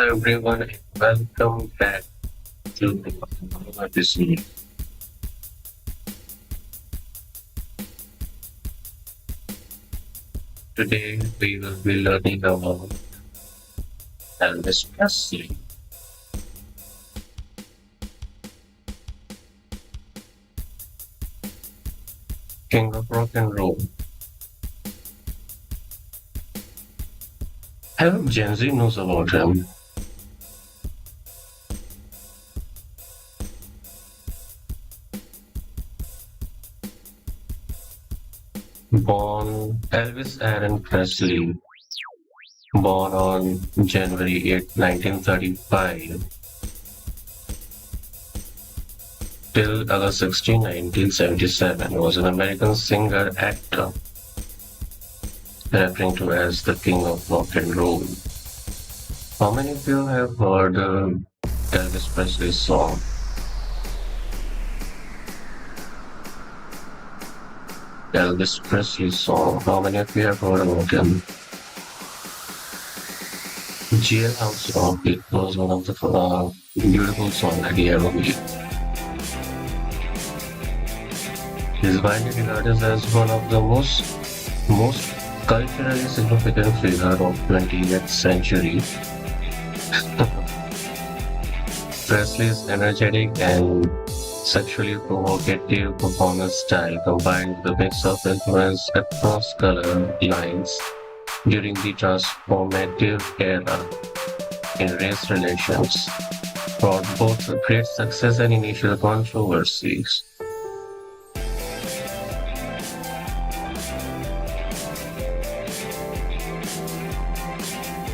Everyone, welcome back to this new. Today we will be learning about Elvis Presley, King of Rock and Roll. I hope Gen Z knows about him. Born Elvis Aaron Presley, born on January 8, 1935, till August 16, 1977, was an American singer actor, referring to as the King of Rock and Roll. How many of you have heard Elvis Presley's song? Elvis Presley's song. How many of you have heard about him? Jailhouse Rock. It was one of the beautiful songs that he ever made. He is widely regarded as one of the most culturally significant figure of 20th century. Presley's energetic and sexually provocative performance style combined with a mix of influence across color lines during the transformative era in race relations brought both great success and initial controversies.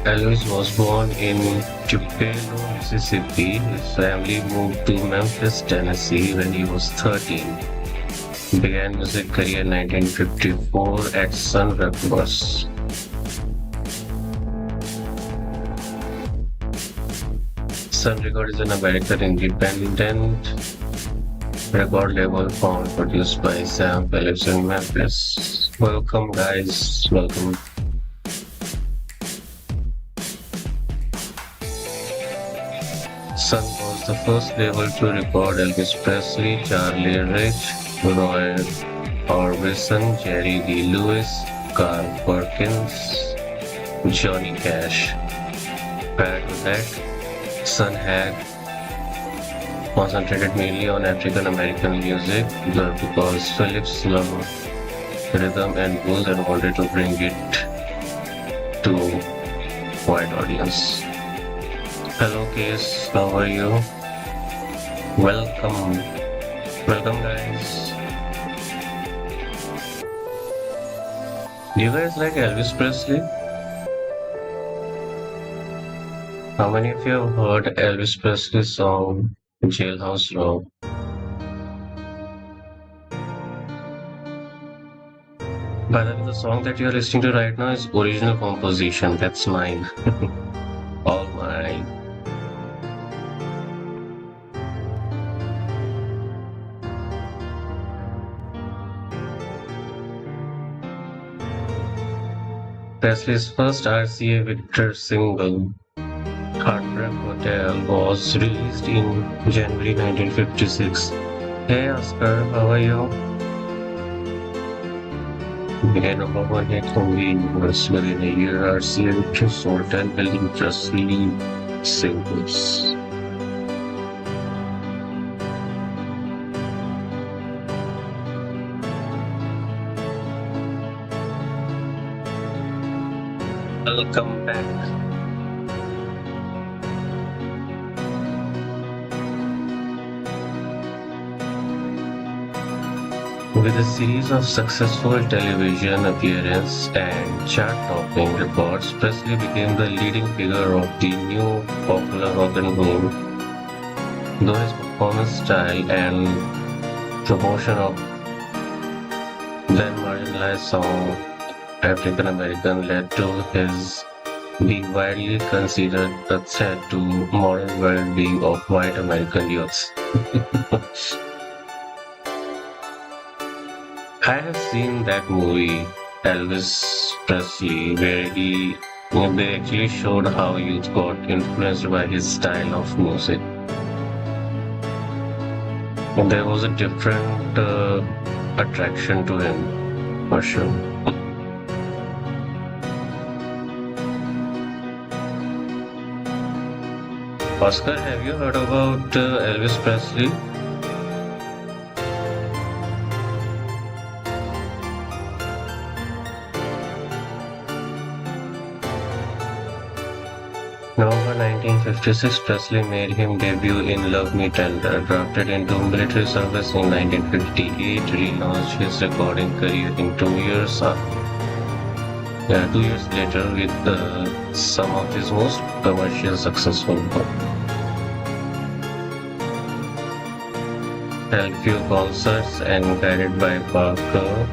Elvis was born in Tupelo, Mississippi. His family moved to Memphis, Tennessee when he was 13. Began music career in 1954 at Sun Records. Sun Records is an American independent record label found produced by Sam Phillips in Memphis. Welcome guys, welcome. Sun was the first label to record Elvis Presley, Charlie Rich, Roy Orbison, Jerry Lee Lewis, Carl Perkins, Johnny Cash. Prior to that, Sun had concentrated mainly on African American music because Phillips loved rhythm and blues and wanted to bring it to wide audience. Hello, Case. How are you? Welcome. Welcome, guys. Do you guys like Elvis Presley? How many of you have heard Elvis Presley's song Jailhouse Rock? By the way, the song that you're listening to right now is original composition. That's mine. All mine. Presley's first RCA Victor single, Heartbreak Hotel, was released in January 1956. Hey Oscar, how are you? Began number one hit on the US within a year. RCA Victor sold 10 million Presley singles. Welcome back. With a series of successful television appearances and chart-topping records, Presley became the leading figure of the new popular rock and roll. Though his performance style and promotion of then marginalized song African American led to his being widely considered a threat to modern well-being of white American youths. I have seen that movie, Elvis Presley, where he They actually showed how youth got influenced by his style of music. And there was a different attraction to him, for sure. Oscar, have you heard about Elvis Presley? November 1956, Presley made him debut in Love Me Tender. Drafted into military service in 1958, relaunched his recording career in 2 years. 2 years later, with some of his most commercial successful work. Held few concerts and guided by Parker,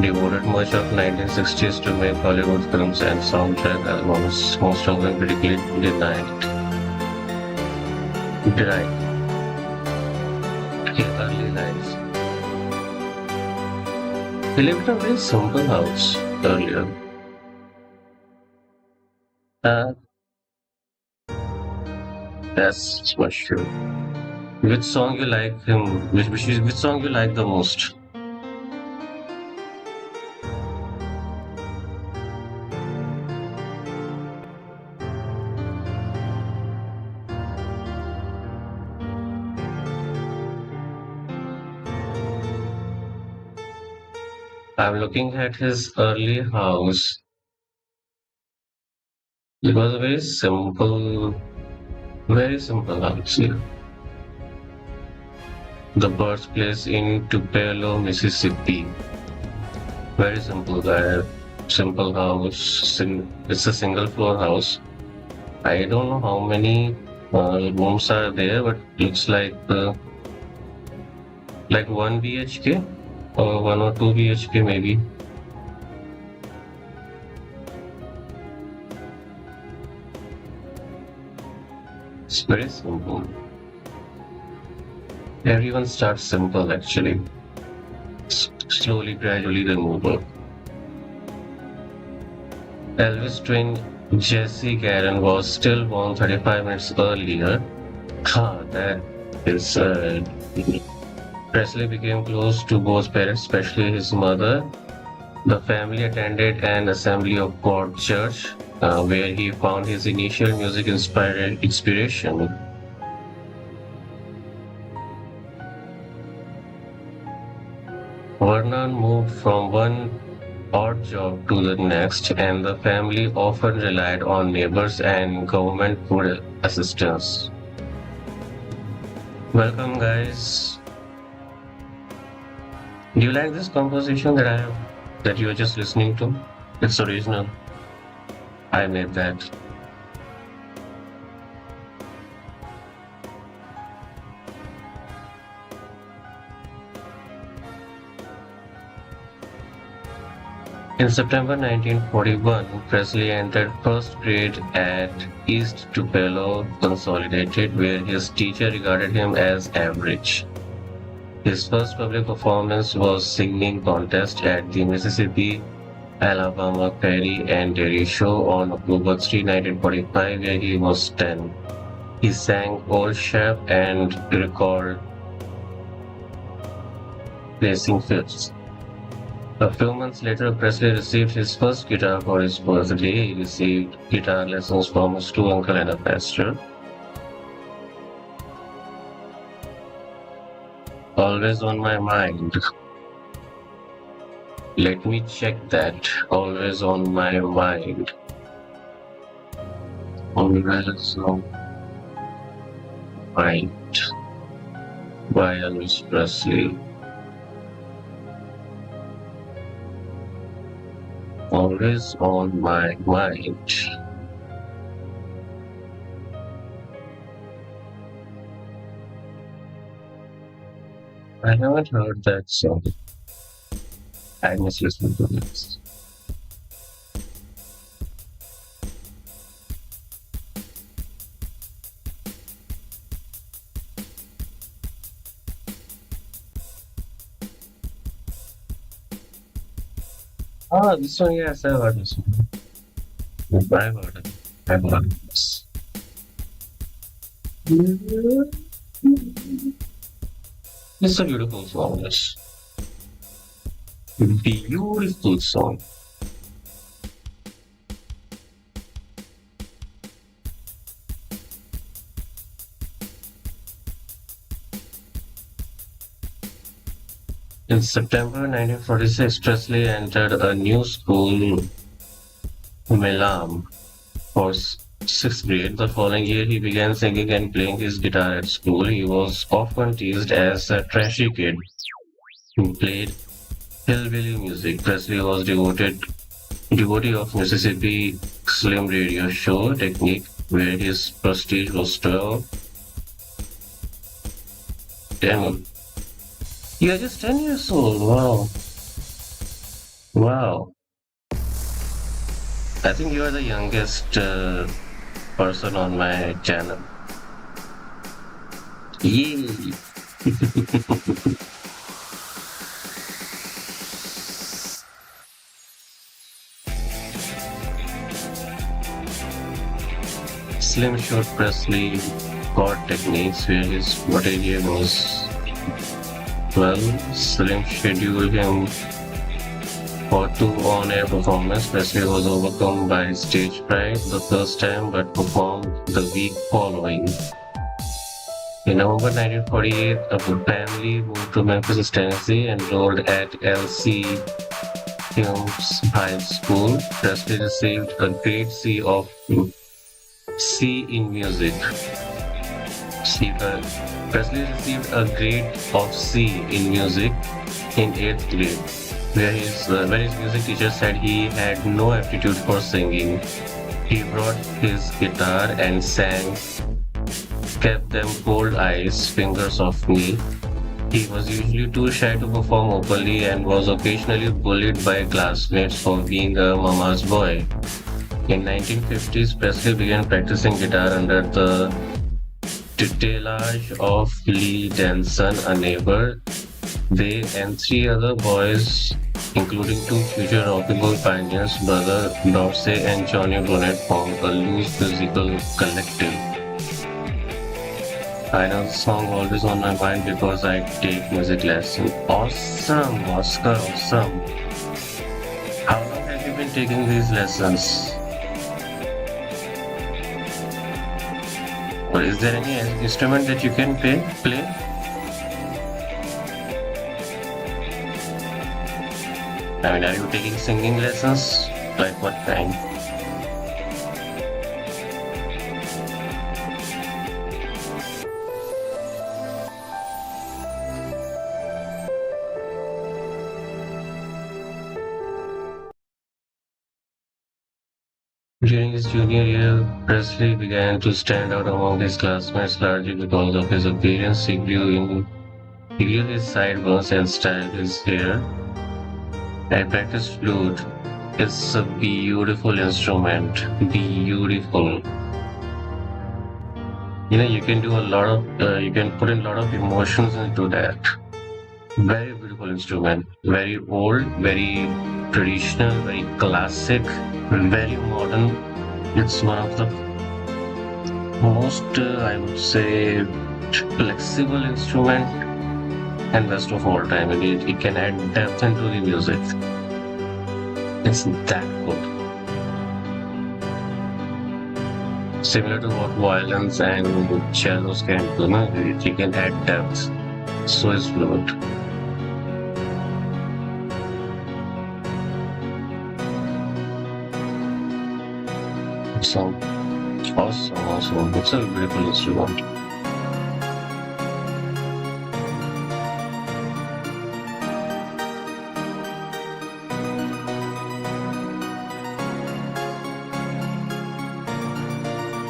devoted much of 1960s to make Hollywood films and soundtrack albums, most of them critically denied his early lives. He lived in a very simple house earlier. Uh, that's for sure. Which song you like him? Which song you like the most? I'm looking at his early house. It was a very simple house. Yeah. The birthplace in Tupelo, Mississippi. Very simple guy. Simple house. It's a single floor house. I don't know how many rooms are there, but looks like one BHK or one or two BHK maybe. It's very simple. Everyone starts simple actually. Slowly, gradually they move up. Elvis twin Jesse Garen was still born 35 minutes earlier. That is sad. Presley became close to both parents, especially his mother. The family attended an Assembly of God church where he found his initial music inspiration. Vernon moved from one odd job to the next, and the family often relied on neighbors and government food assistance. Welcome, guys. Do you like this composition that you are just listening to? It's original. I made that. In September 1941, Presley entered first grade at East Tupelo Consolidated, where his teacher regarded him as average. His first public performance was singing contest at the Mississippi Alabama Ferry and Dairy Show on October 3, 1945, where he was 10. He sang Old Chap and recalled placing fifth. A few months later, Presley received his first guitar for his birthday. He received guitar lessons from his two uncle and a pastor. Always on my mind. Let me check that. Always on my mind. Always on mind. By Elvis Presley. Always on my mind. I haven't heard that song. I must listen to this. Ah, this one, yes, I heard this one. I've heard it. I've heard this. It's a beautiful song. Yes. Beautiful song. In September 1946, Presley entered a new school, Milam, for sixth grade. The following year, he began singing and playing his guitar at school. He was often teased as a trashy kid who played hillbilly music. Presley was devotee of Mississippi Slim radio show technique, where his prestige was 10. You are just 10 years old. Wow. Wow. I think you are the youngest person on my channel. Yay. Slim showed Presley chord techniques where his material was 12. Slim scheduled him for two on-air performances. Presley was overcome by stage fright the first time but performed the week following. In November 1948, a family moved to Memphis, Tennessee, enrolled at L.C. Humes High School. Presley received a grade C in music. Presley received a grade of C in music in eighth grade, where his music teacher said he had no aptitude for singing. He brought his guitar and sang "Kept Them Cold Eyes, Fingers of Me." He was usually too shy to perform openly and was occasionally bullied by classmates for being a mama's boy. In 1950s, Presley began practicing guitar under the tutelage of Lee Denson, a neighbor. They and three other boys, including two future rock and roll pioneers, Brother Dorsey and Johnny Brunet, formed a loose musical collective. I know the song always on my mind because I take music lessons. Awesome, Oscar, awesome. How long have you been taking these lessons? Or is there any instrument that you can play? I mean, are you taking singing lessons? Like what kind? During his junior year, Presley began to stand out among his classmates largely because of his appearance. He grew his sideburns and styled his hair. I practiced flute. It's a beautiful instrument. Beautiful. You can do a lot of, you can put in a lot of emotions into that. Very beautiful instrument. Very old, very traditional, very classic, very modern. It's one of the most, I would say, flexible instrument and best of all time. And it can add depth into the music. It's that good. Similar to what violins and cellos can do, no? It can add depth. So is flute. Awesome. Awesome, awesome. It's a beautiful instrument.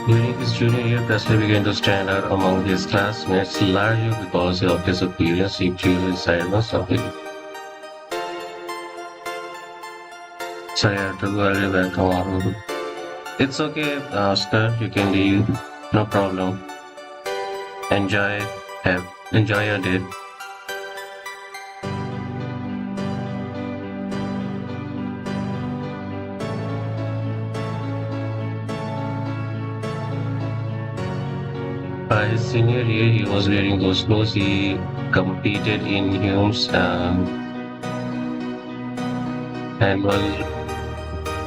During his junior year, Presley began to stand out among his classmates largely because of his appearance. He drew his sideburns of it. Sorry, I have to go early back tomorrow. It's okay, Oscar. You can leave. No problem. Enjoy. Enjoy your day. By his senior year, he was wearing those clothes. He competed in Hume's annual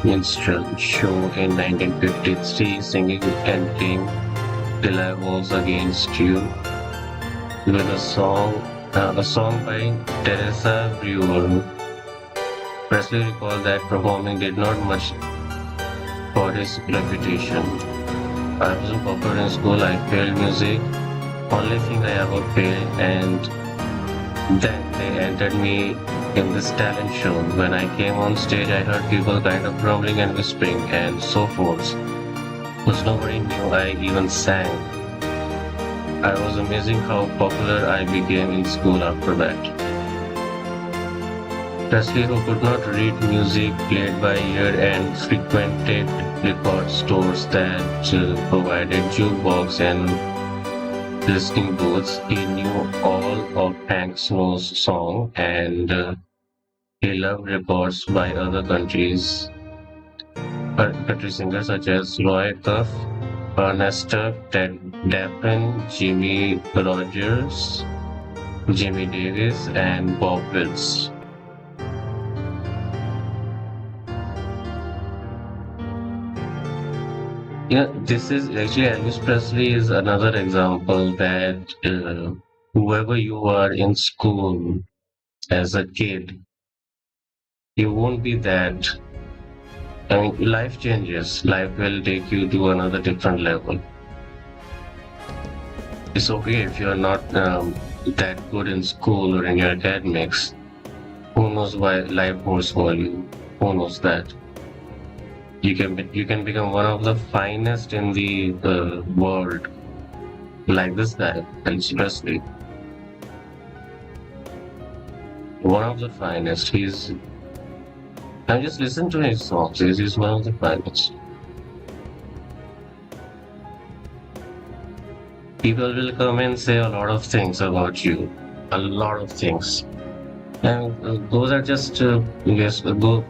minstrel show in 1953, singing and playing Till I Was Against You with a song by Teresa Brewer. Presley recalled that performing did not much for his reputation. I wasn't popular in school, I failed music, only thing I ever failed, and then they entered me in this talent show. When I came on stage, I heard people kind of grumbling and whispering and so forth, because nobody knew I even sang. I was amazing how popular I became in school after that. Presley, who could not read music played by ear and frequented record stores that provided jukebox and listening booths, he knew all of Hank Snow's songs and he loved records by other country singers such as Roy Cuff, Ernest Tubb, Ted Dappen, Jimmy Rogers, Jimmy Davis, and Bob Wills. Yeah, this is actually Elvis Presley is another example that whoever you are in school as a kid, you won't be that. I mean, life changes. Life will take you to another different level. It's okay if you're not that good in school or in your academics. Who knows why life holds for you? Who knows that? You can become one of the finest in the world, like this guy, Elvis Presley. One of the finest. I just listen to his songs. He's one of the finest. People will come and say a lot of things about you, a lot of things. And those are just yes,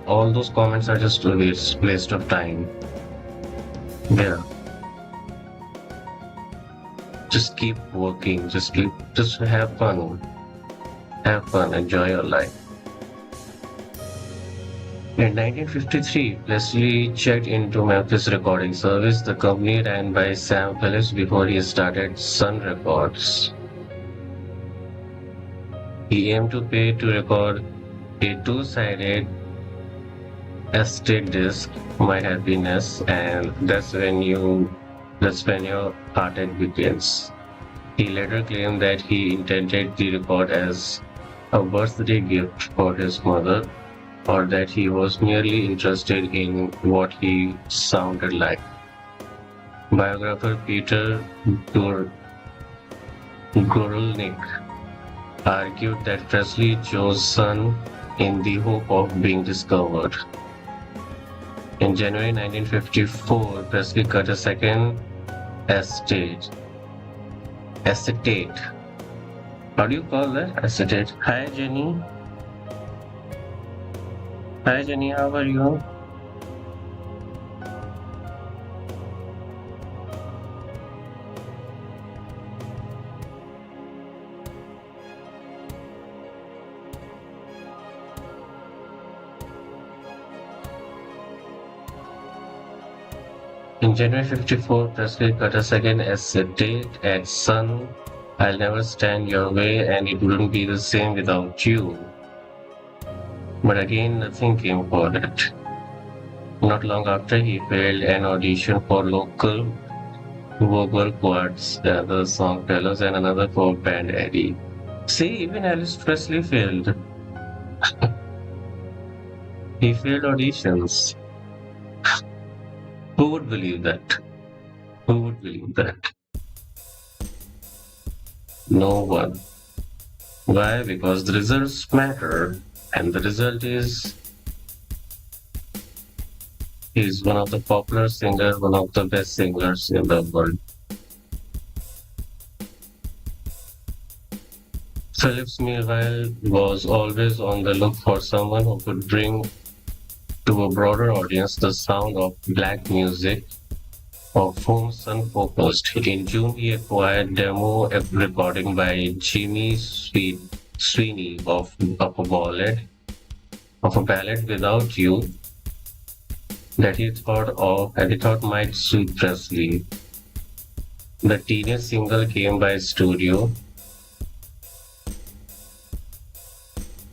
all those comments are just a waste of time. Yeah, just keep working. Just have fun, enjoy your life. In 1953, Presley checked into Memphis Recording Service, the company ran by Sam Phillips before he started Sun Records. He aimed to pay to record a two-sided estate disc, My Happiness, and that's when your heartache begins. He later claimed that he intended the record as a birthday gift for his mother, or that he was merely interested in what he sounded like. Biographer Peter Gurulnik argued that Presley chose Sun in the hope of being discovered. In January 1954, Presley cut a second acetate. Acetate. How do you call that? Acetate. Hi Jenny. Hi Jenny, how are you? In January 54, Presley cut a second acetate at Sun. I'll never stand your way and it wouldn't be the same without you. But again, nothing came for it. Not long after, he failed an audition for local vocal quartz, the other song tellers, and another for band Eddie. See, even Elvis Presley failed. He failed auditions. Who would believe that? Who would believe that? No one. Why? Because the results matter. And the result is he's one of the popular singers, one of the best singers in the world. Phillips, meanwhile, was always on the look for someone who could bring to a broader audience the sound of black music of whom Sun focused. In June, he acquired demo recording by Sweeney of a ballad without you that he thought might suit Presley. The teenage single came by studio.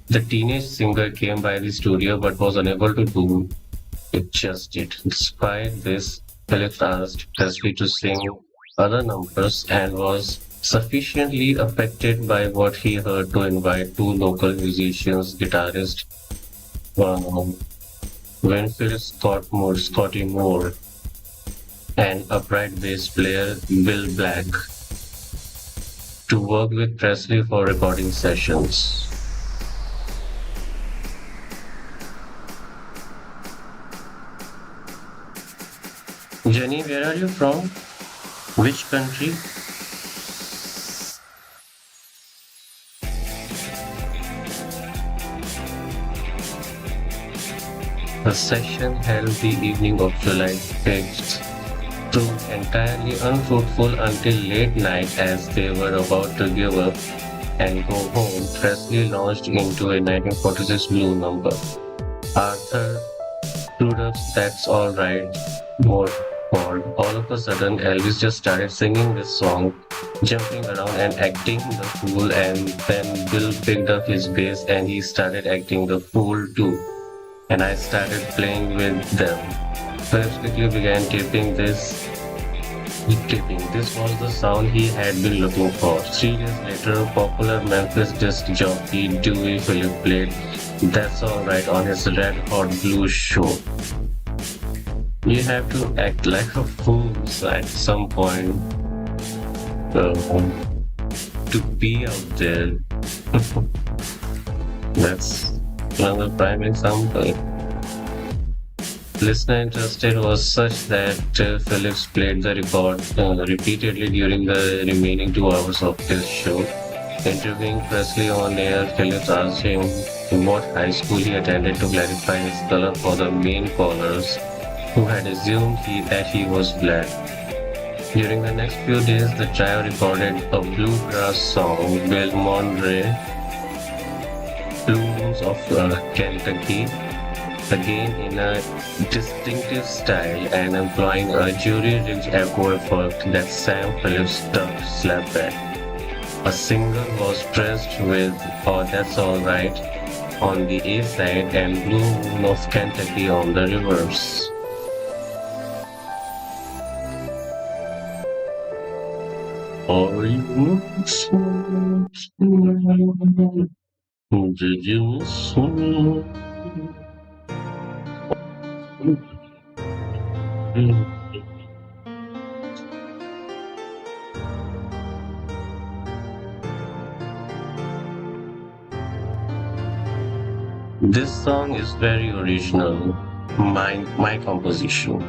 The teenage singer came by the studio but was unable to do it just yet. Despite this, Phillips asked Presley to sing other numbers and was sufficiently affected by what he heard to invite two local musicians, guitarist Winfield Scotty Moore, and upright bass player Bill Black to work with Presley for recording sessions. Jenny, where are you from? Which country? The session held the evening of July 5th proved entirely unfruitful until late night as they were about to give up and go home. Presley launched into a 1946 blue number. Arthur Rudolph's That's All Right more called. All of a sudden, Elvis just started singing this song, jumping around and acting the fool, and then Bill picked up his bass and he started acting the fool too. And I started playing with them. Phillips quickly began taping. This was the sound he had been looking for. 3 days later, popular Memphis disc jockey Dewey Phillips played That's All Right on his Red Hot Blues show. You have to act like a fool at some point uh, to be out there. That's another prime example. Listener interest was such that Phillips played the record repeatedly during the remaining 2 hours of his show. Interviewing Presley on air, Phillips asked him in what high school he attended to clarify his color for the main callers who had assumed that he was black. During the next few days, the trio recorded a bluegrass song, Bill Monroe, Blues of Kentucky, again in a distinctive style and employing a jury-rigged echo effect that Sam Phillips dubbed slapback. A single was pressed with Oh That's Alright on the A side and Blue Moon of Kentucky on the reverse. Are you miss me? Did you miss me? This song is very original. My composition.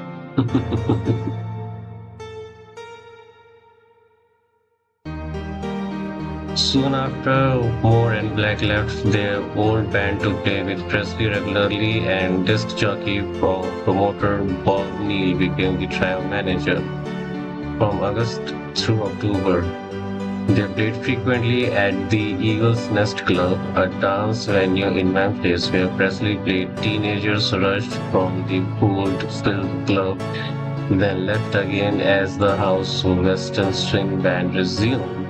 Soon after, Moore and Black left their old band to play with Presley regularly, and disc jockey promoter Bob Neal became the trio manager. From August through October, they played frequently at the Eagle's Nest Club, a dance venue in Memphis where Presley played. Teenagers rushed from the pool-filled club, then left again as the House Western Swing Band resumed.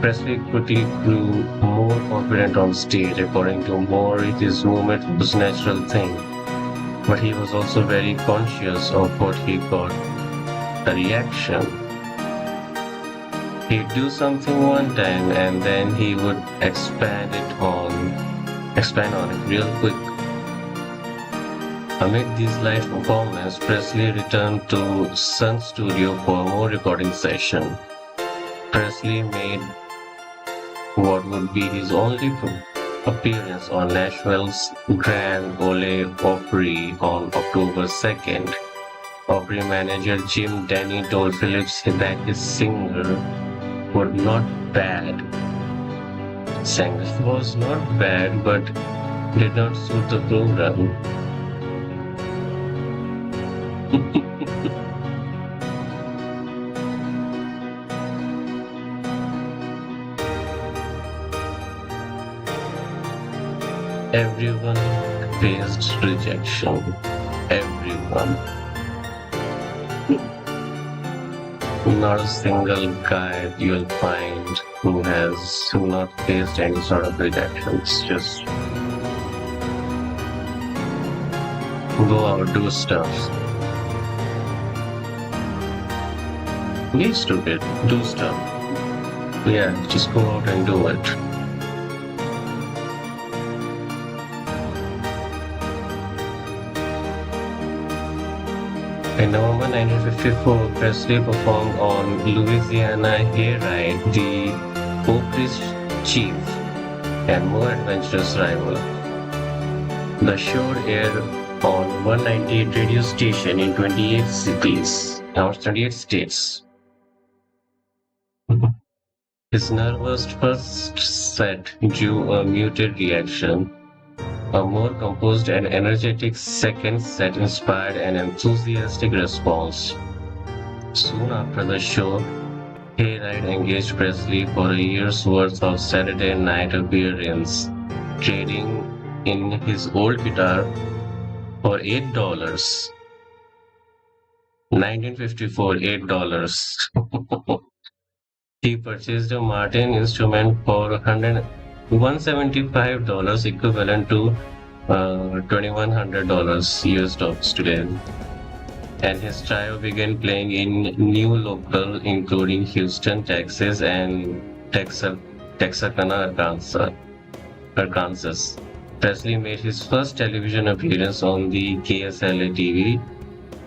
Presley quickly grew more confident on stage. According to Moore, his movement was a natural thing, but he was also very conscious of what he got, a reaction. He'd do something one time and then he would expand on it real quick. Amid these live performances, Presley returned to Sun Studio for more recording session. Presley made what would be his only appearance on Nashville's Grand Ole Opry on October 2nd. Opry manager Jim Denny told Phillips that his singer was not bad. Singer was not bad, but did not suit the program. Everyone faced rejection. Everyone. Not a single guy you'll find who has not faced any sort of rejection. It's just go out, do stuff. Be stupid, do stuff. Yeah, just go out and do it. In November 1954, Presley performed on Louisiana Hayride, the Oakley's chief and more adventurous rival. The show aired on 198 radio station in 28 cities, or 28 states. His nervous first set drew a muted reaction. A more composed and energetic second set inspired an enthusiastic response. Soon after the show, Hayride engaged Presley for a year's worth of Saturday night appearance, trading in his old guitar for $8. 1954, $8. He purchased a Martin instrument for $175, equivalent to $2,100 US dollars today. And his trio began playing in new local, including Houston, Texas, and Texarkana, Arkansas. Presley made his first television appearance on the KSLA TV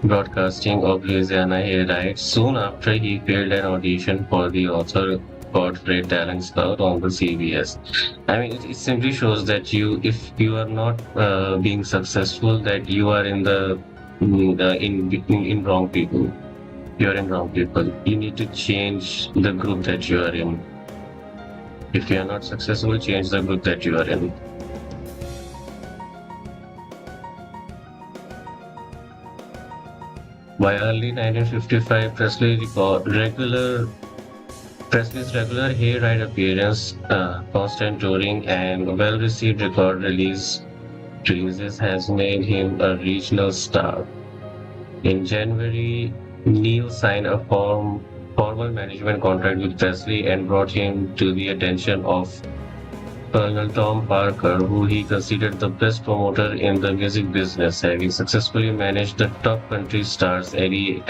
broadcasting of Louisiana Hayride. Soon after, he failed an audition for the Arthur Godfrey Talent Scout on the CBS. I mean, it simply shows that if you are not being successful, that you are in in wrong people. You are in wrong people. You need to change the group that you are in. If you are not successful, change the group that you are in. By early 1955, Presley's regular hayride appearance, constant touring, and well-received record releases has made him a regional star. In January, Neil signed a formal management contract with Presley and brought him to the attention of Colonel Tom Parker, who he considered the best promoter in the music business, having successfully managed the top country stars Eddie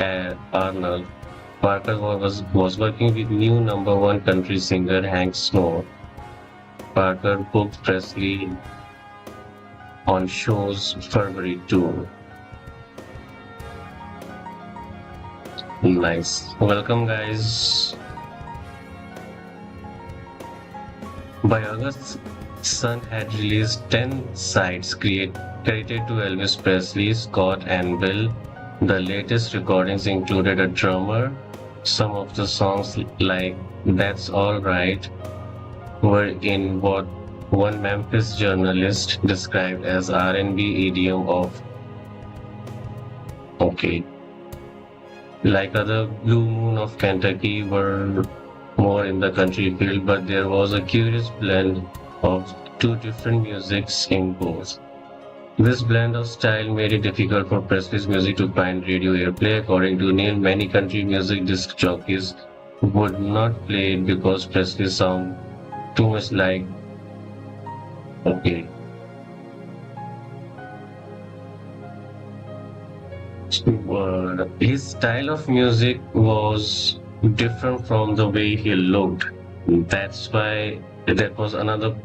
Arnold. Parker was working with new number one country singer Hank Snow. Parker booked Presley on shows February tour. Nice. Welcome, guys. By August, Sun had released 10 sides credited to Elvis Presley, Scott, and Bill. The latest recordings included a drummer. Some of the songs, like That's All Right, were in what one Memphis journalist described as R&B idiom of okay. Like other Blue Moon of Kentucky were more in the country field, but there was a curious blend of two different musics in both. This blend of style made it difficult for Presley's music to find radio airplay. According to Neil, many country music disc jockeys would not play it because Presley sounded too much like okay. His style of music was different from the way he looked. That's why that was another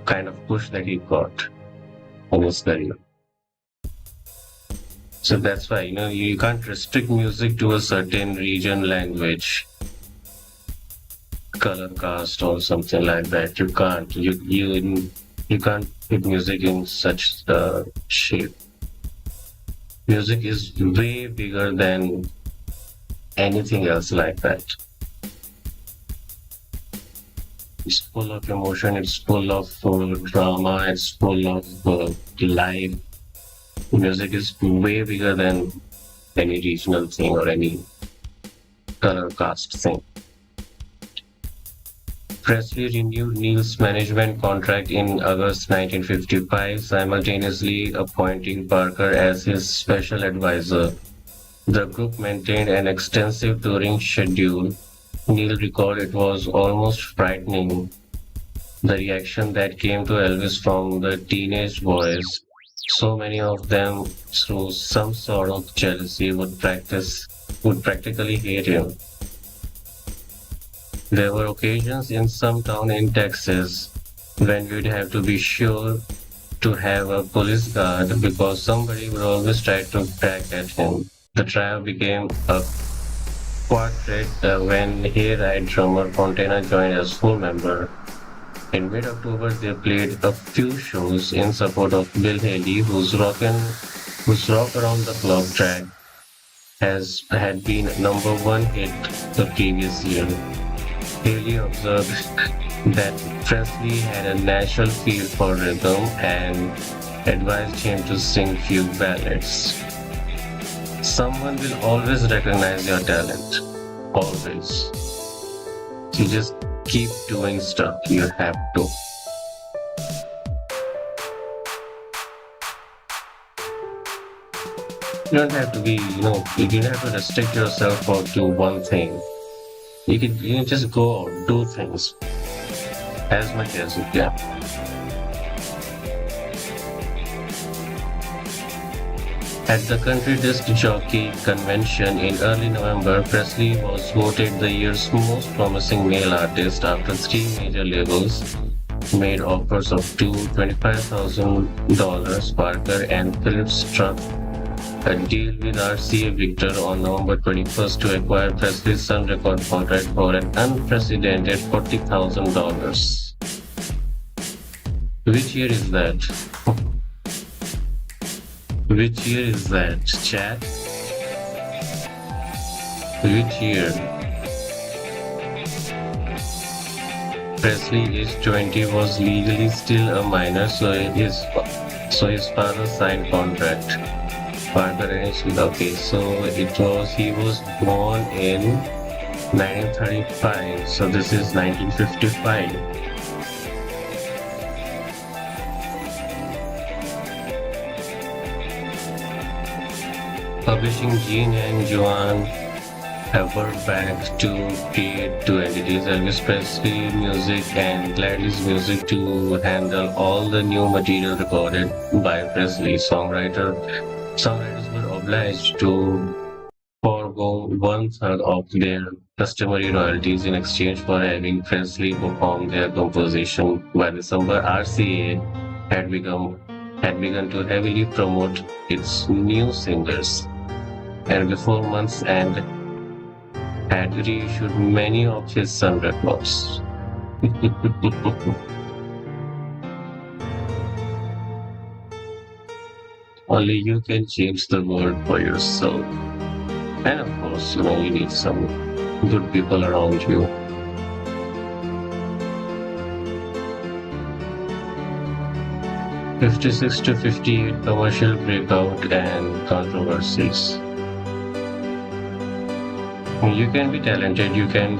kind of push that he got in his career. So that's why you can't restrict music to a certain region, language, color, caste, or something like that. You can't. You can't put music in such shape. Music is way bigger than anything else like that. It's full of emotion, it's full of drama, it's full of life. Music is way bigger than any regional thing or any color caste thing. Presley renewed Neil's management contract in August 1955, simultaneously appointing Parker as his special advisor. The group maintained an extensive touring schedule. Neil recalled it was almost frightening, the reaction that came to Elvis from the teenage boys. So many of them, through some sort of jealousy, would practically hate him. There were occasions in some town in Texas when we'd have to be sure to have a police guard because somebody would always try to crack at him. The trio became a quartet when Hayride drummer Fontana joined as full member. In mid-October, they played a few shows in support of Bill Haley, whose "Rock Around the Clock" track has had been number one hit the previous year. Haley observed that Presley had a natural feel for rhythm and advised him to sing few ballads. Someone will always recognize your talent. Always. You just keep doing stuff. You have to. You don't have to be, you don't have to restrict yourself to one thing. You can just go out, do things as much as you can. At the Country Disc Jockey Convention in early November, Presley was voted the year's most promising male artist after three major labels made offers of $25,000. Parker and Phillips struck a deal with RCA Victor on November 21st to acquire Presley's Sun Record contract for an unprecedented $40,000. Which year is that? Which year is that, chat? Which year? Presley, aged 20, was legally still a minor, so his father signed contract. Parker arranged with okay, so he was born in 1935, so this is 1955. Publishing Gene and Joan Haverback to create two entities, Elvis Presley Music and Gladys Music, to handle all the new material recorded by Presley. Songwriters were obliged to forego one-third of their customary royalties in exchange for having Presley perform their composition. By December, RCA had begun to heavily promote its new singers, and before month's end had reissued many of his Sun records. Only you can change the world for yourself. And of course, you need some good people around you. 56 to 58 commercial breakout and controversies. You can be talented, you can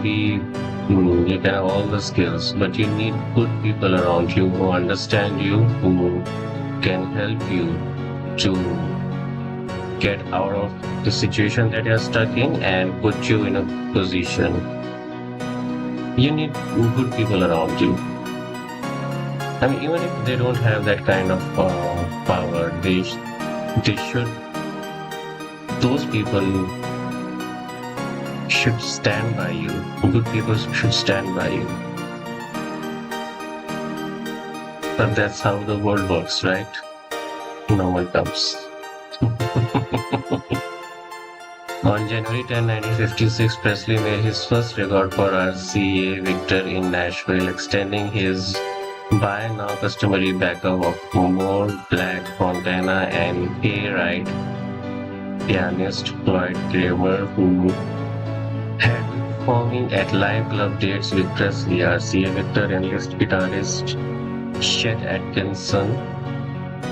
have all the skills, but you need good people around you who understand you, who can help you to get out of the situation that you're stuck in and put you in a position. You need good people around you. I mean, even if they don't have that kind of power, they should. Those people should stand by you. Good people should stand by you. But that's how the world works, right? No one comes. On January 10, 1956, Presley made his first record for RCA Victor in Nashville, extending his by now customary backup of more Black, Fontana, and Hayride pianist Floyd Cramer, who had been performing at live club dates with Presley. RCA Victor enlisted guitarist Chet Atkinson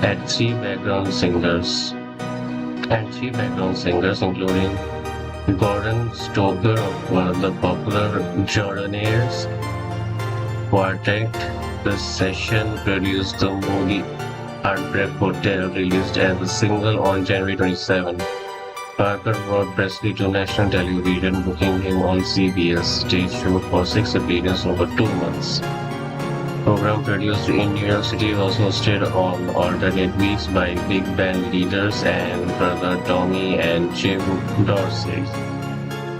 and three background singers, including Gordon Stoker of one of the popular Jordanaires, Quartet. The session produced the movie Heartbreak Hotel, released as a single on January 27. Parker brought Presley to national television, booking him on CBS stage show for 6 appearances over 2 months. Program produced in New York City was hosted on alternate weeks by big band leaders and brother Tommy and Jim Dorsey.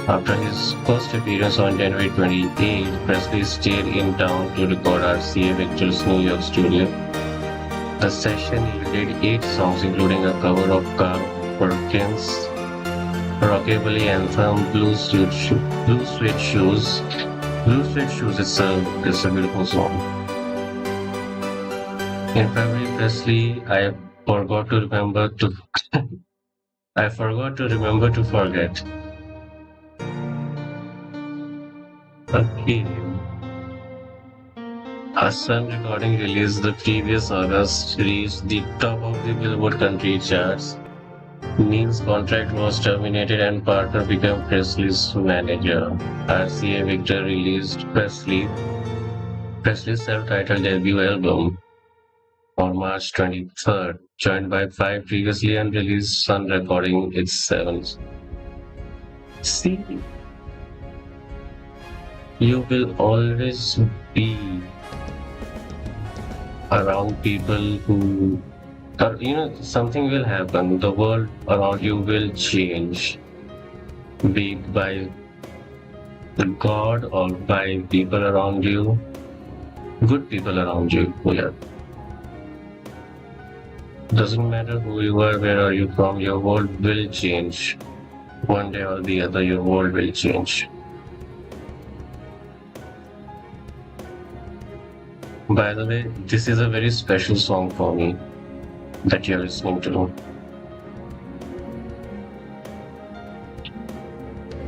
After his first appearance on January 28, Presley stayed in town to record RCA Victor's New York studio. The session yielded 8 songs, including a cover of Carl Perkins' rockabilly anthem Blue Suede Shoes. Blue Suede Shoes is a beautiful song. In February, Presley, forgot to remember to I forgot to remember to forget. Okay. A Sun recording released the previous August reached the top of the Billboard country charts. Neil's contract was terminated and Parker became Presley's manager. RCA Victor released Presley's self-titled debut album on March 23rd, joined by 5 previously unreleased Sun recording its seventh. See, you will always be around people who something will happen. The world around you will change, be it by God or by people around you, good people around you. Yeah. Doesn't matter who you are, where are you from, your world will change. One day or the other, your world will change. By the way, this is a very special song for me that you're listening to.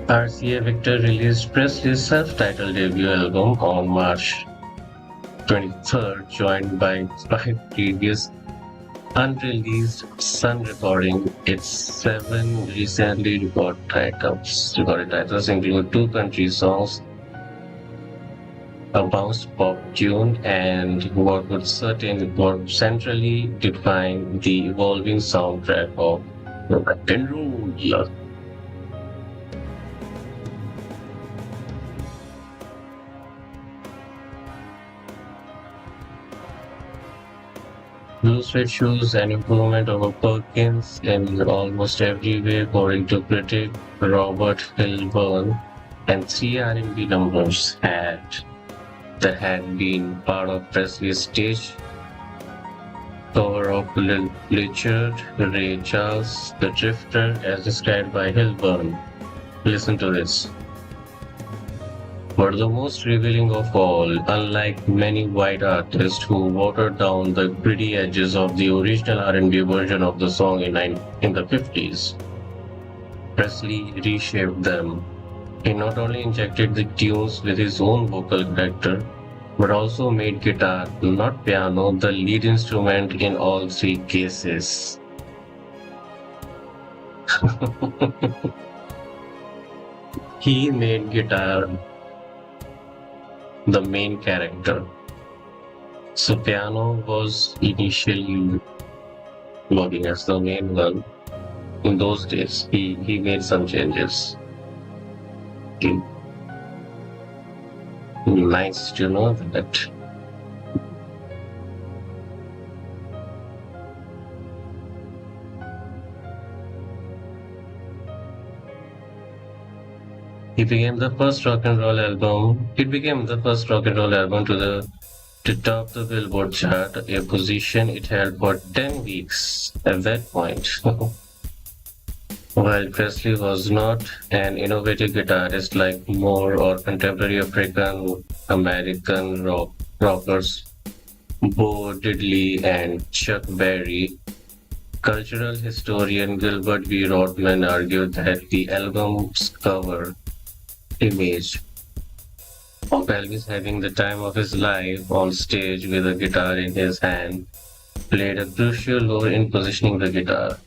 RCA Victor released Presley's self-titled debut album on March 23rd, joined by 5 previous unreleased Sun recording. Its 7 recently recorded titles include 2 country songs, a bounce pop tune, and what would centrally define the evolving soundtrack of rock and roll. Blue Suede Shoes, an improvement over Perkins in almost every way, according to critic Robert Hilburn, and 3 R&B numbers that had been part of Presley's stage cover of Richard Ray Charles, The Drifter, as described by Hilburn. Listen to this. But the most revealing of all, unlike many white artists who watered down the gritty edges of the original R&B version of the song in the 50s, Presley reshaped them. He not only injected the tunes with his own vocal character, but also made guitar, not piano, the lead instrument in all 3 cases. He made guitar the main character. So piano was initially working as the main one. In those days, he made some changes. Okay. Nice to know that. It became the first rock and roll album to top the Billboard chart, a position it held for 10 weeks at that point. While Presley was not an innovative guitarist like Moore or contemporary African American rockers Bo Diddley and Chuck Berry, cultural historian Gilbert V. Rodman argued that the album's cover image of Elvis having the time of his life on stage with a guitar in his hand played a crucial role in positioning the guitar.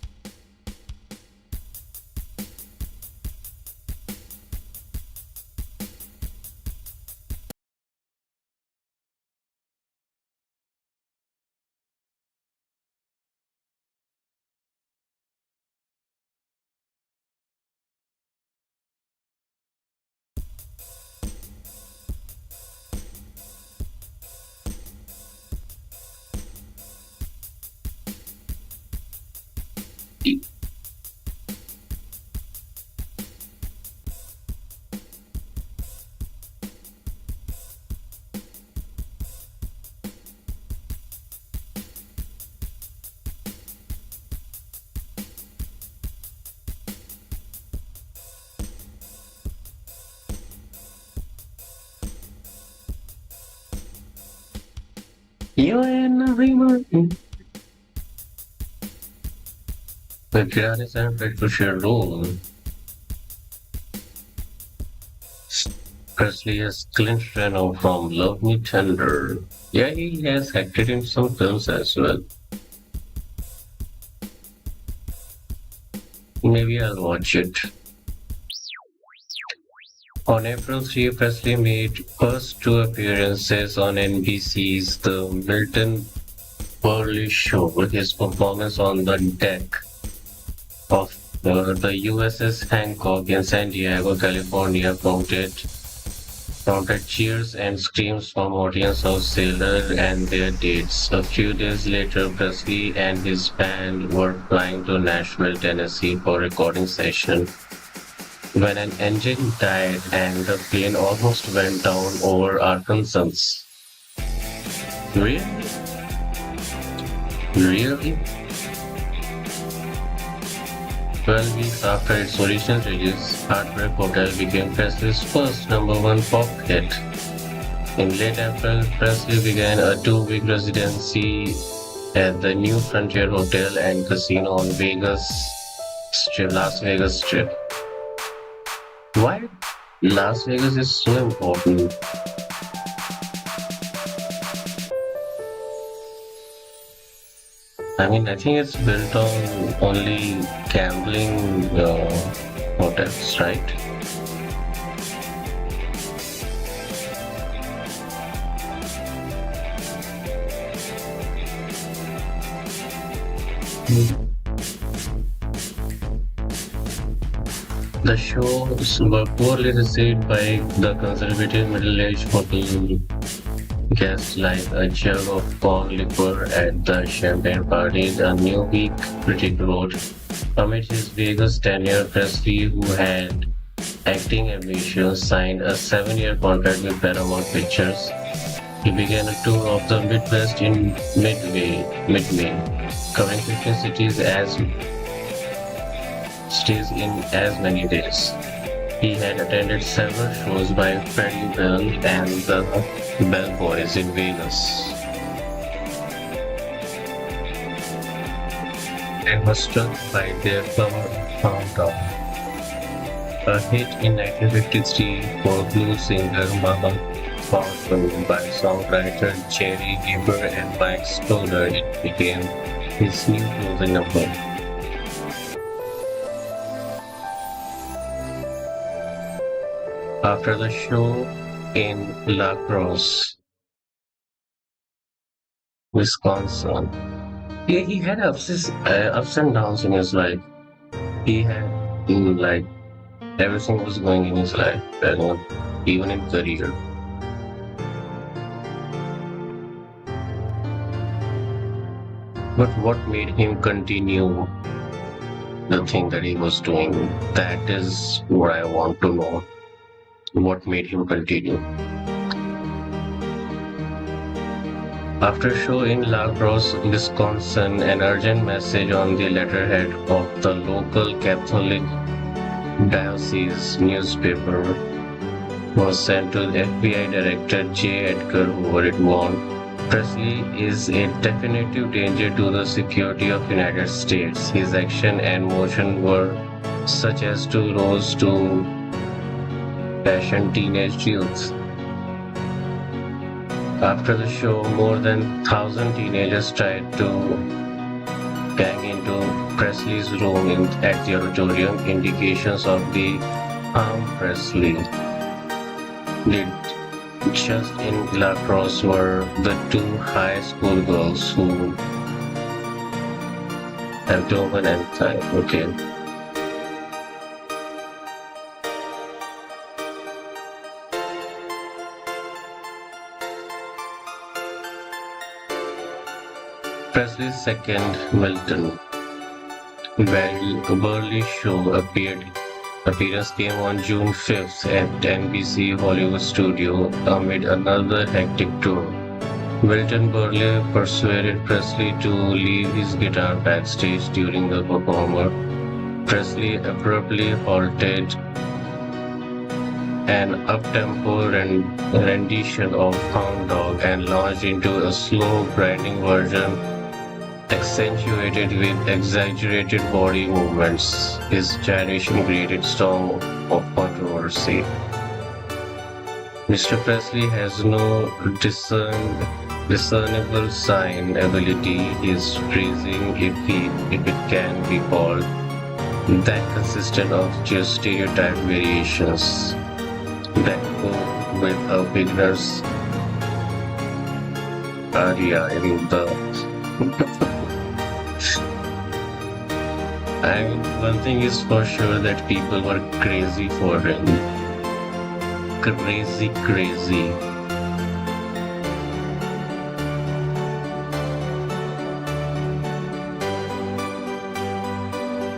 You're in a river. The guitarist and percussion role. Presley has Clint Renault from Love Me Tender. Yeah, he has acted in some films as well. Maybe I'll watch it. On April 3, Presley made first two appearances on NBC's The Milton Berle Show with his performance on the deck of the USS Hancock in San Diego, California, prompted cheers and screams from audience of sailors and their dates. A few days later, Presley and his band were flying to Nashville, Tennessee for recording session when an engine died and the plane almost went down over Arkansas. Really? Really? 12 weeks after its original release, Heartbreak Hotel became Presley's first number one pop hit. In late April, Presley began a 2-week residency at the New Frontier Hotel and Casino on Las Vegas Strip. Why Las Vegas is so important? I mean, I think it's built on only gambling hotels, right? Mm. The shows were poorly received by the conservative middle-aged hotel guests like a jug of corn liquor at the champagne party. The New Week critic wrote, amid his Vegas tenure, Presley, who had acting ambitions, signed a 7-year contract with Paramount Pictures. He began a tour of the Midwest in mid-May, covering 15 cities in as many days. He had attended several shows by Freddie Bell and the Bell Boys in Vegas and was struck by their cover of Countdown, a hit in 1953 for blues singer Mama Thornton by songwriter Jerry Lieber and Mike Stoller. It became his new closing number. After the show in La Crosse, Wisconsin, he had ups and downs in his life. He had like everything was going in his life, even in career. But what made him continue the thing that he was doing? That is what I want to know. What made him continue? After a show in La Crosse, Wisconsin, an urgent message on the letterhead of the local Catholic diocese newspaper was sent to the FBI Director J. Edgar Hoover. It warned, Presley is a definitive danger to the security of the United States. His action and motion were such as to rose to passion teenage youth. After the show, more than 1,000 teenagers tried to gang into Presley's room at the auditorium. Indications of the harm Presley did just in La Crosse were the two high school girls who abdomen and thigh. Okay. Presley's second, Milton. Burley show appearance came on June 5th at NBC Hollywood Studio amid another hectic tour. Wilton Burley persuaded Presley to leave his guitar backstage during the performer. Presley abruptly halted an up-tempo rendition of Hound Dog and launched into a slow, grinding version accentuated with exaggerated body movements. His gyration created storm of controversy. Mr. Presley has no discernible sign ability. His phrasing, if it can be called, that consisted of just stereotype variations that go with a beginner's aria in the. One thing is for sure that people were crazy for him. Crazy, crazy.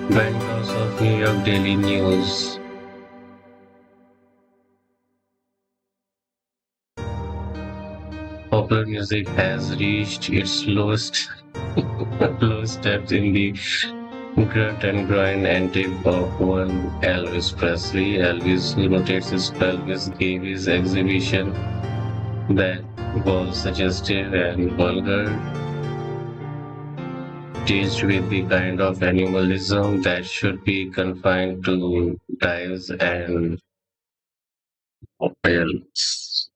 Bankers of New York Daily News. Popular music has reached its lowest depth in the grunt and grind antic of one Elvis Presley. Elvis, who rotates his pelvis, gave his exhibition that was suggestive and vulgar, tinged with the kind of animalism that should be confined to dives and whales.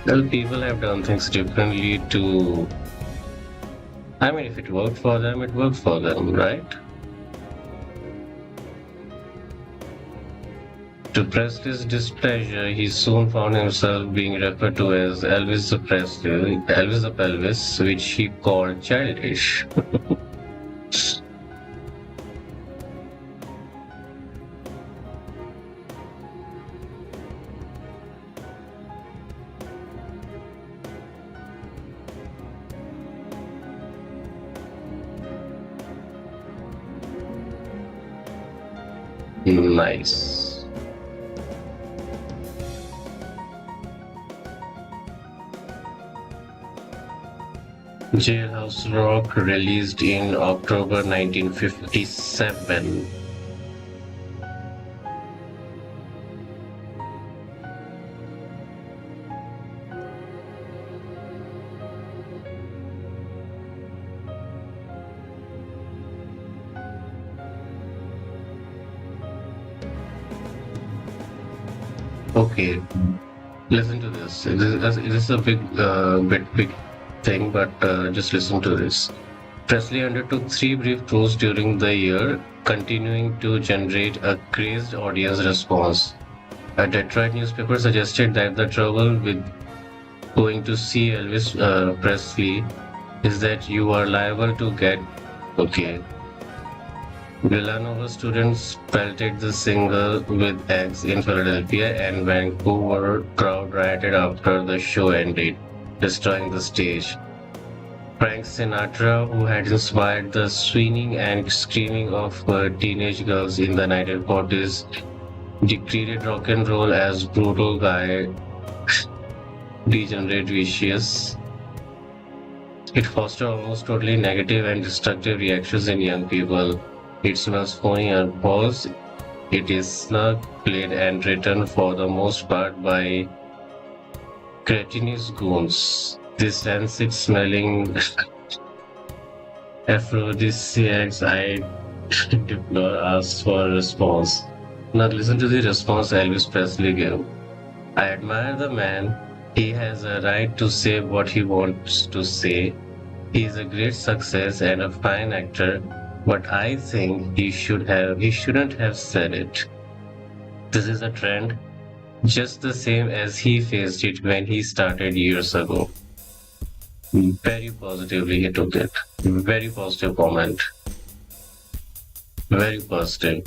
Well, people have done things differently to. I mean, if it worked for them, it worked for them, right? To Presley's displeasure, he soon found himself being referred to as Elvis the Presley, Elvis the Pelvis, which he called childish. Nice. Jailhouse Rock, released in October 1957. Okay, listen to this. It is a big thing, but just listen to this. Presley undertook three brief tours during the year, continuing to generate a crazed audience response. A Detroit newspaper suggested that the trouble with going to see Elvis Presley is that you are liable to get. Okay. Villanova students pelted the singer with eggs in Philadelphia, and Vancouver crowd rioted after the show ended, destroying the stage. Frank Sinatra, who had inspired the swinging and screaming of teenage girls in the 1940s, degraded rock and roll as brutal guy, degenerate, vicious. It fostered almost totally negative and destructive reactions in young people. It smells phony and false. It is snug, played and written for the most part by cretinous goons. This rancid smelling aphrodisiacs I deplore asked for a response. Now listen to the response Elvis Presley gave. I admire the man. He has a right to say what he wants to say. He is a great success and a fine actor, but I think he shouldn't have said it. This is a trend, just the same as he faced it when he started years ago. Very positively he took it. Very positive comment. Very positive.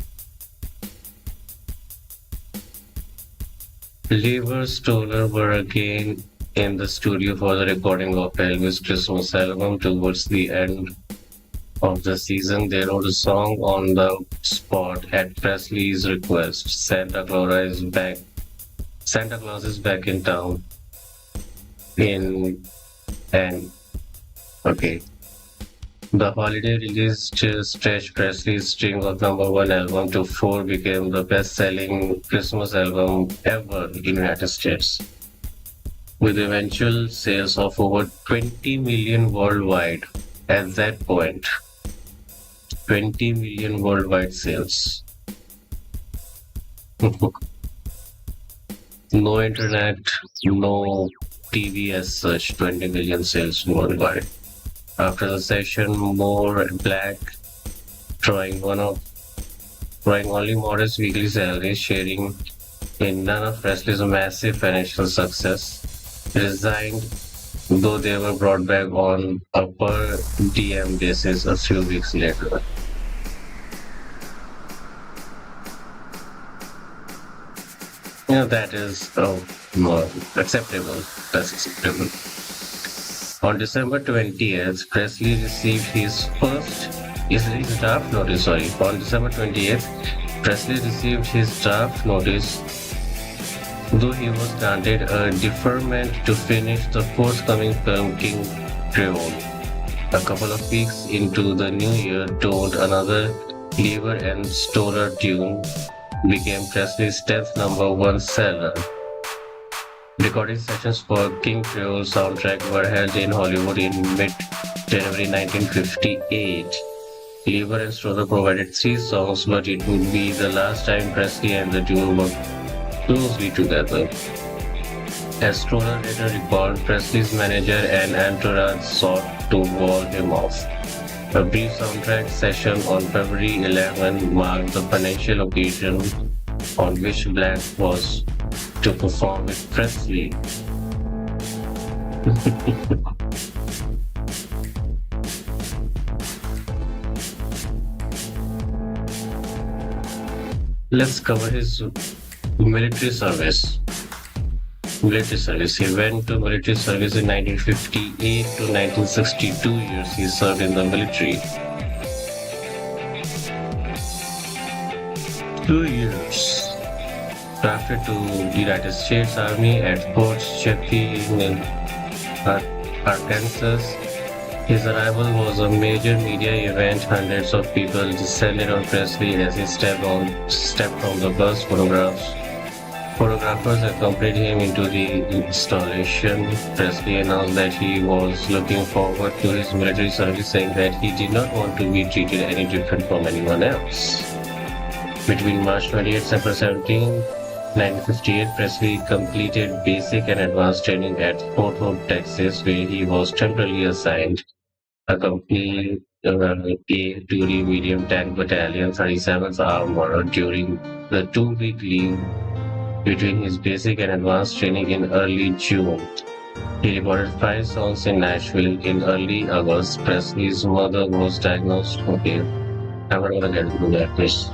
Labor Stoller were again in the studio for the recording of Elvis' Christmas album. Towards the end of the season, they wrote a song on the spot at Presley's request. Santa Claus is back in town. In and okay, the holiday released stretched Presley's string of number one album to four, became the best-selling Christmas album ever in the United States, with eventual sales of over 20 million worldwide. At that point, 20 million worldwide sales. No internet, no TV as such, 20 million sales worldwide. After the session, Moore Black, drawing one of drawing only modest weekly salaries, sharing in none of Presley's massive financial success, resigned, though they were brought back on a per diem basis a few weeks later. That is more acceptable. That's acceptable. On December 20th, Presley received his draft notice. Sorry, on December 20th, Presley received his draft notice, though he was granted a deferment to finish the forthcoming film King Creole. A couple of weeks into the new year, Don't Another Lever and Storer tune became Presley's 10th number one seller. Recording sessions for King Creole soundtrack were held in Hollywood in mid-January 1958. Lever and Stoller provided three songs, but it would be the last time Presley and the duo worked closely together. As Stoller later recalled, Presley's manager and entourage sought to wall him off. A brief soundtrack session on February 11 marked the financial occasion on which Black was to perform with Presley. Let's cover his military service. Military service. He went to military service in 1958 to 1962 years. He served in the military. 2 years. Drafted to the United States Army at Fort Chaffee in Arkansas. His arrival was a major media event. Hundreds of people descended on Presley as he stepped from the bus. Photographers accompanied him into the installation. Presley announced that he was looking forward to his military service, saying that he did not want to be treated any different from anyone else. Between March 28 and April 17, 1958, Presley completed basic and advanced training at Fort Hood, Texas, where he was temporarily assigned a company A duty medium tank battalion 37th Armor during the 2-week leave between his basic and advanced training in early June. He recorded 5 songs in Nashville in early August. Presley's mother was diagnosed. Okay, I'm not gonna get into that, please.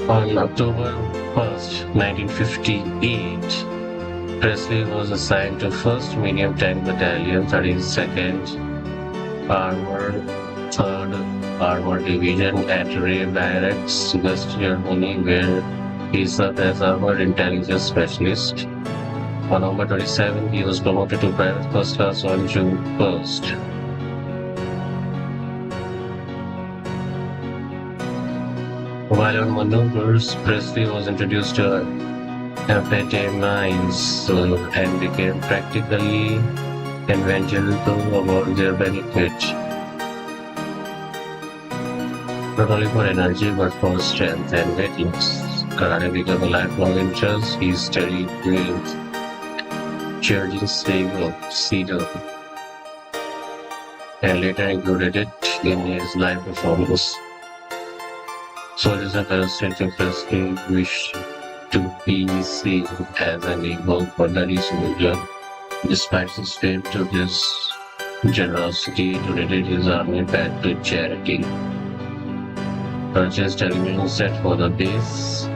On October 1st, 1958, Presley was assigned to 1st Medium Tank Battalion, 32nd Armored 3rd Armored Division at Ray Barracks, West Germany, where he served as Armored Intelligence Specialist. On November 27, he was promoted to Private First Class on June 1st. While on maneuvers, Presley was introduced to amphetamines and became practically evangelical about their benefit, not only for energy but for strength and weight loss. Karate became a lifelong interest. He studied with Jurgen Seidel and later included it in his live performance. Soldiers and Palestinian Presley wished to be seen as an equal for the soldier, despite his fame to his generosity donated his army back to charity, purchased television set for the base.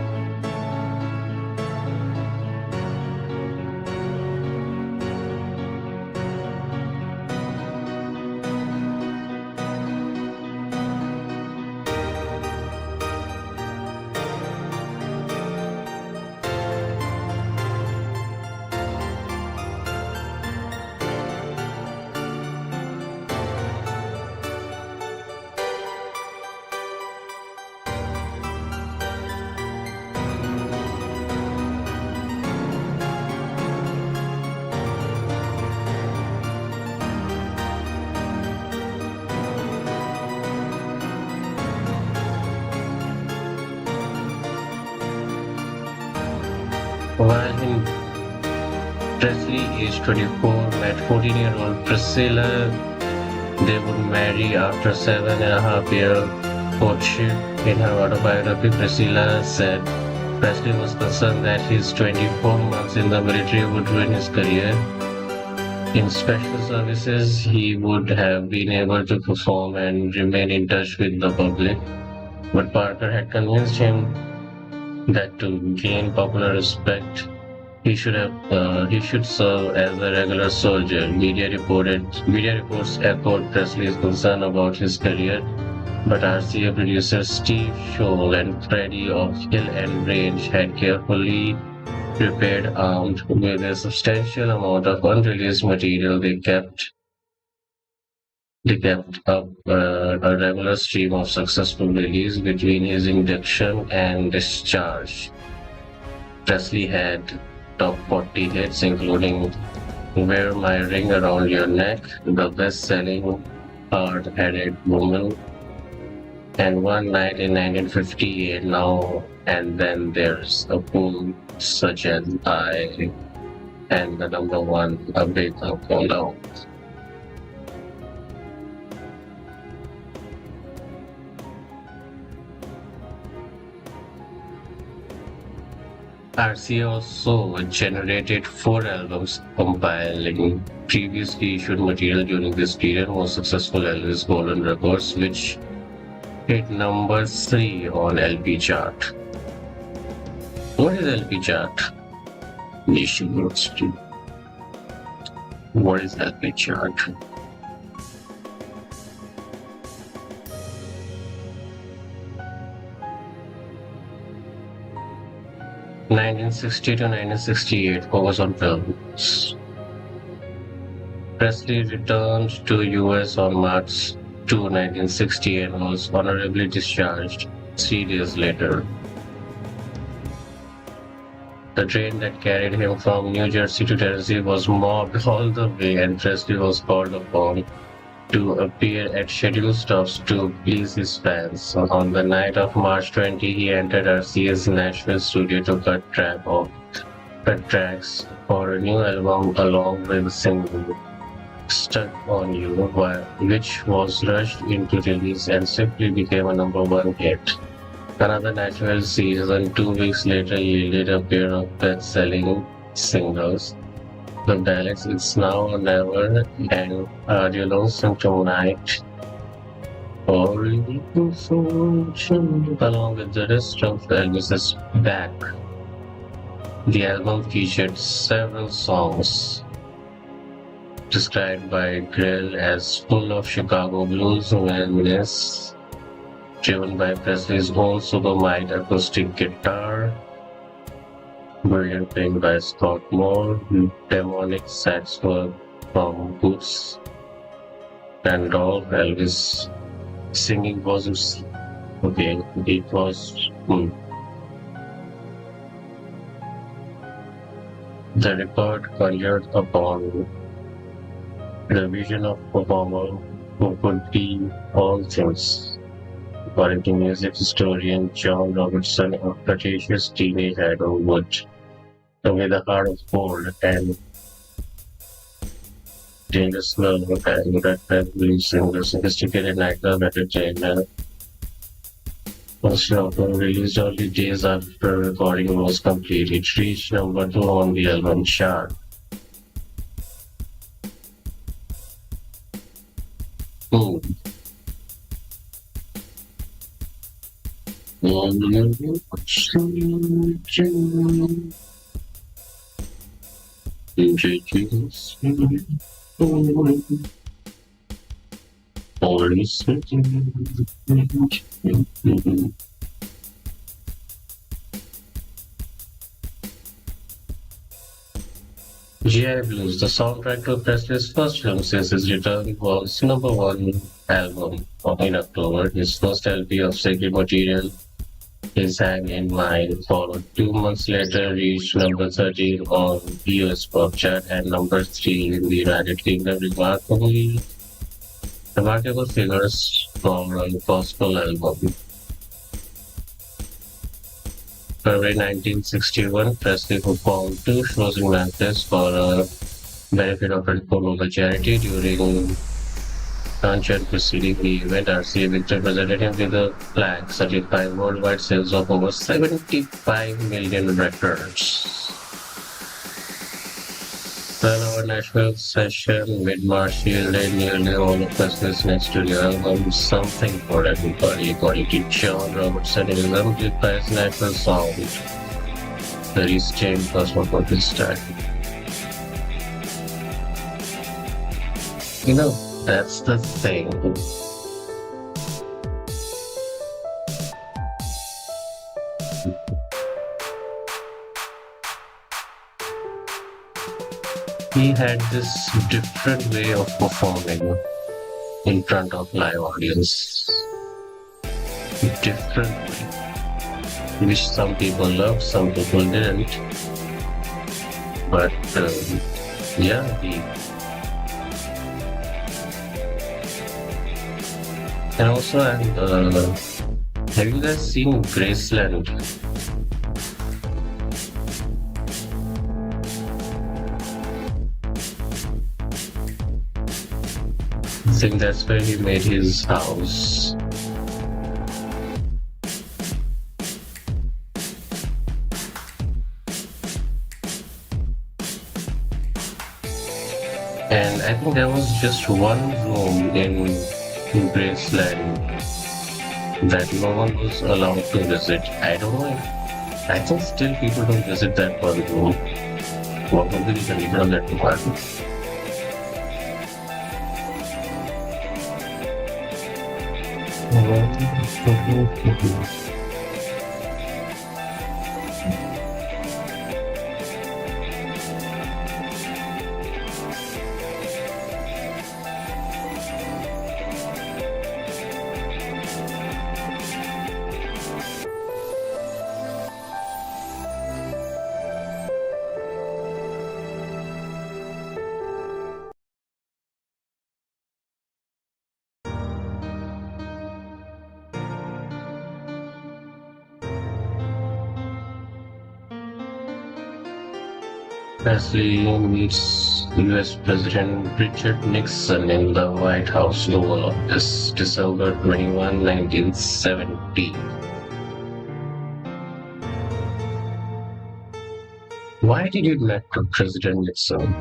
While in Presley, age 24, met 14-year-old Priscilla. They would marry after 7.5 year courtship. In her autobiography, Priscilla said Presley was concerned that his 24 months in the military would ruin his career. In special services, he would have been able to perform and remain in touch with the public, but Parker had convinced him that to gain popular respect, he should serve as a regular soldier. Media reports echoed Presley's concern about his career, but RCA producers Steve Scholl and Freddie of Hill and Range had carefully prepared, armed with a substantial amount of unreleased material. They kept up a regular stream of successful release between his induction and discharge. Presley had top 40 hits, including Wear My Ring Around Your Neck, the best-selling hard-headed woman, and One Night in 1958, Now and Then There's a Fool Such as I, and the number one, A Big Uncle Now. RCA also generated 4 albums compiling previously issued material during this period. Most successful Elvis Golden Records, which hit number 3 on LP chart. What is LP chart? Nation Notes too. What is LP chart? 1960 to 1968 focus on films. Presley returned to US on March 2, 1960 and was honorably discharged 3 days later. The train that carried him from New Jersey to Tennessee was mobbed all the way, and Presley was called upon to appear at scheduled stops to please his fans. On the night of March 20, he entered RCA's Nashville studio to cut tracks for a new album along with a single Stuck on You, which was rushed into release and swiftly became a number one hit. Another Nashville season 2 weeks later yielded a pair of best-selling singles, the ballads It's Now or Never and Are You Lonesome Tonight, or Little Fortune, along with the rest of Elvis's back. The album featured several songs described by Grill as full of Chicago blues wellness, driven by Presley's own Supermite acoustic guitar, brilliant playing by Scott Moore, demonic sax work from Boots Randolph, Elvis singing was okay. It was the record conjured upon the vision of a performer who could be all things. According to music historian John Robertson, a flirtatious teenage idol would, with a heart of gold and dangerous love and red blues singer, sophisticated nightclub entertainer, was released only days after recording was complete. It reached number 2 on the album chart. GI Blues, the soundtrack to Presley's first film since his return, was number one album in October. His first LP of Sacred Material, His Hand in Mine, followed 2 months later, reached number 13 on US pop chart and number 3 in the United Kingdom. Remarkable figures from a gospel album. February 1961, Presley performed two shows in Memphis for a benefit of a local charity. During concert preceding the event, RCA Victor presented him with a plaque certifying worldwide sales of over 75 million records. 12-hour Nashville session with Marsh yielded nearly all of Presley's next studio album, Something for Everybody, according to John Robertson. It exemplifies Nashville sound, the restrained cosmopolitan style. That's the thing. He had this different way of performing in front of live audience. Different way, which some people loved, some people didn't. But yeah, and also, have you guys seen Graceland? I think that's where he made his house. And I think there was just one room in Graceland that no one was allowed to visit. I don't know if, I think still people don't visit that one room. What would be the condition of that department? Presley meets US President Richard Nixon in the White House Oval Office, December 21, 1970. Why did you met with President Nixon?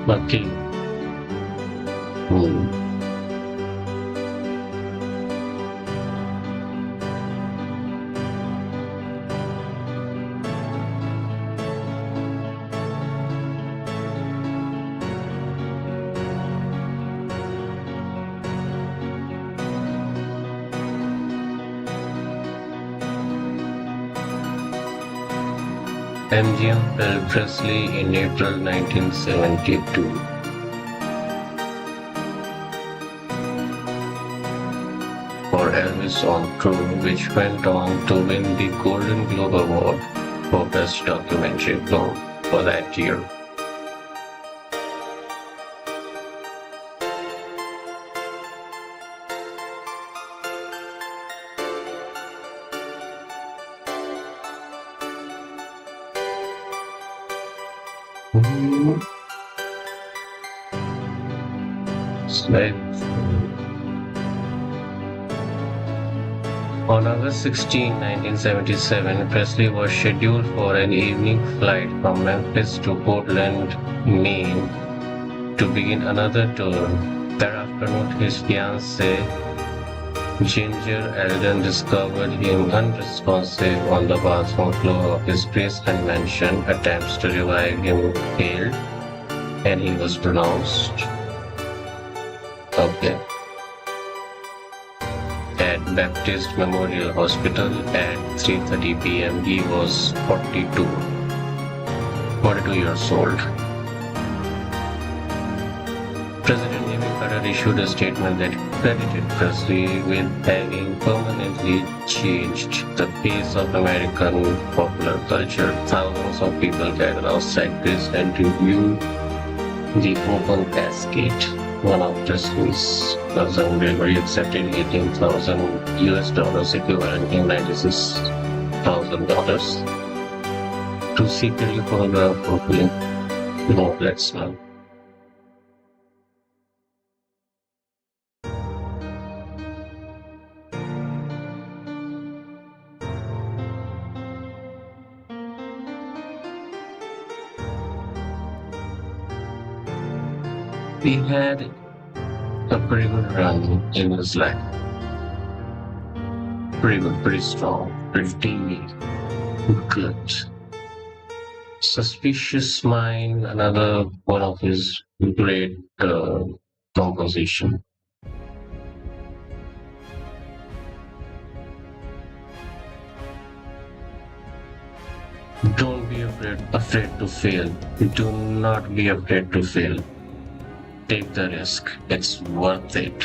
Okay. MGM fell Presley in April 1972. For Elvis on Tour, which went on to win the Golden Globe Award for Best Documentary Film for that year. It's like On August 16, 1977, Presley was scheduled for an evening flight from Memphis to Portland, Maine, to begin another tour. That afternoon, his fiancée, Ginger Eldon, discovered him unresponsive on the bathroom floor of his Graceland mansion. Attempts to revive him failed, and he was pronounced okay at Baptist Memorial Hospital at 3:30 p.m. He was 42 years old. President Jimmy Carter issued a statement that credited Presley with having permanently changed the face of American popular culture. Thousands of people gathered outside Graceland to view the open casket. One of Presley's cousin Gregory accepted $18,000 equivalent in $96,000 to secretly photograph Brooklyn. No, let's not. He had a pretty good run in his life. Pretty good, pretty strong, pretty good. Suspicious Mind, another one of his great composition. Don't be afraid to fail. Do not be afraid to fail. Take the risk. It's worth it.